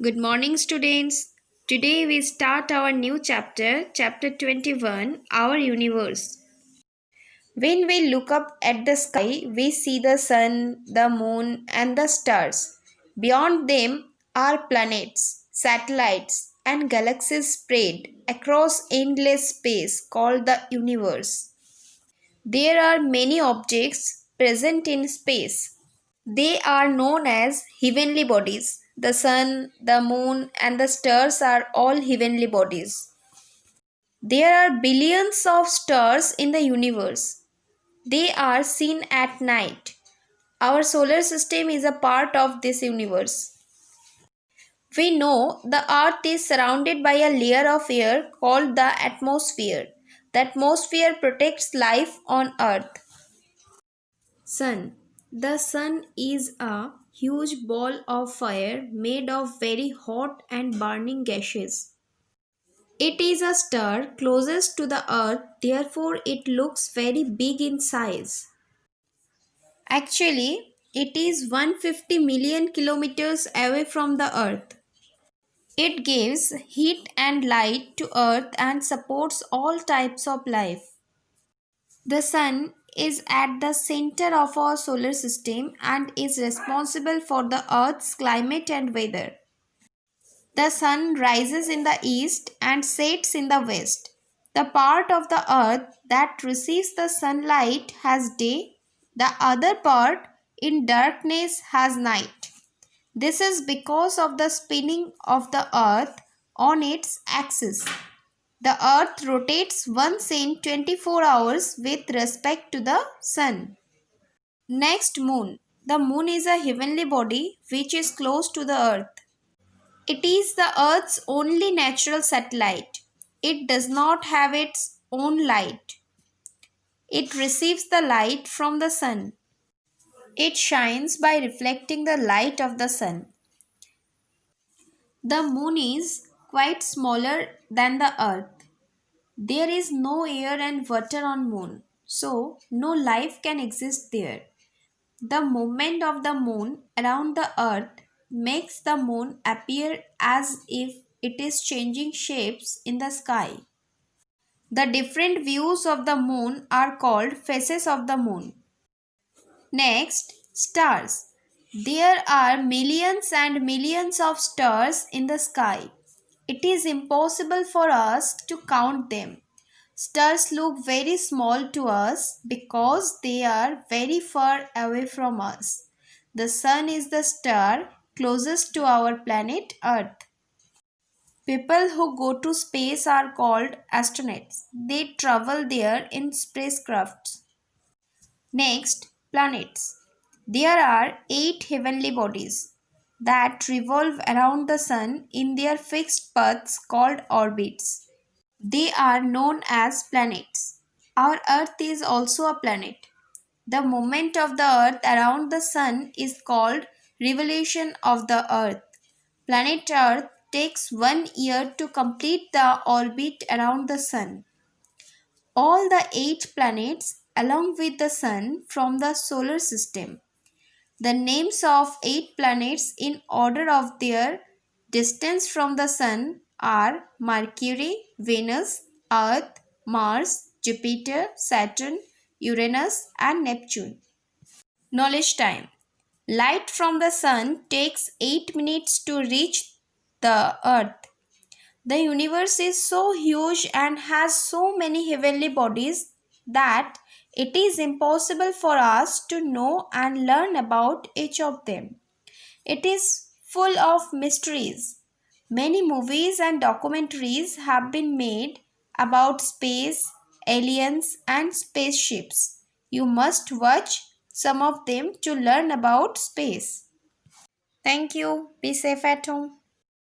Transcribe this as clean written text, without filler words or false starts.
Good morning, students. Today we start our new chapter, chapter 21, Our Universe. When we look up at the sky, we see the sun, the moon, and the stars. Beyond them are planets, satellites, and galaxies spread across endless space called the universe. There are many objects present in space. They are known as heavenly bodies. The sun, the moon, and the stars are all heavenly bodies. There are billions of stars in the universe. They are seen at night. Our solar system is a part of this universe. We know the earth is surrounded by a layer of air called the atmosphere. The atmosphere protects life on earth. Sun. The sun is a huge ball of fire made of very hot and burning gases. It is a star closest to the earth, therefore, it looks very big in size. Actually, it is 150 million kilometers away from the earth. It gives heat and light to earth and supports all types of life. The sun is at the center of our solar system and is responsible for the earth's climate and weather. The sun rises in the east and sets in the west. The part of the earth that receives the sunlight has day, the other part in darkness has night. This is because of the spinning of the earth on its axis. The earth rotates once in 24 hours with respect to the sun. Next, moon. The moon is a heavenly body which is close to the earth. It is the earth's only natural satellite. It does not have its own light. It receives the light from the sun. It shines by reflecting the light of the sun. The moon is quite smaller than the earth. There is no air and water on moon, so no life can exist there. The movement of the moon around the earth makes the moon appear as if it is changing shapes in the sky. The different views of the moon are called phases of the moon. Next, stars. There are millions and millions of stars in the sky. It is impossible for us to count them. Stars look very small to us because they are very far away from us. The sun is the star closest to our planet Earth. People who go to space are called astronauts. They travel there in spacecrafts. Next, planets. There are 8 heavenly bodies that revolve around the sun in their fixed paths called orbits. They are known as planets. Our Earth is also a planet. The movement of the Earth around the Sun is called revolution of the Earth. Planet Earth takes 1 year to complete the orbit around the Sun. All the 8 planets, along with the Sun from the solar system. The names of 8 planets in order of their distance from the Sun are Mercury, Venus, Earth, Mars, Jupiter, Saturn, Uranus, and Neptune. Knowledge time. Light from the Sun takes 8 minutes to reach the Earth. The universe is so huge and has so many heavenly bodies that it is impossible for us to know and learn about each of them. It is full of mysteries. Many movies and documentaries have been made about space, aliens, and spaceships. You must watch some of them to learn about space. Thank you. Be safe at home.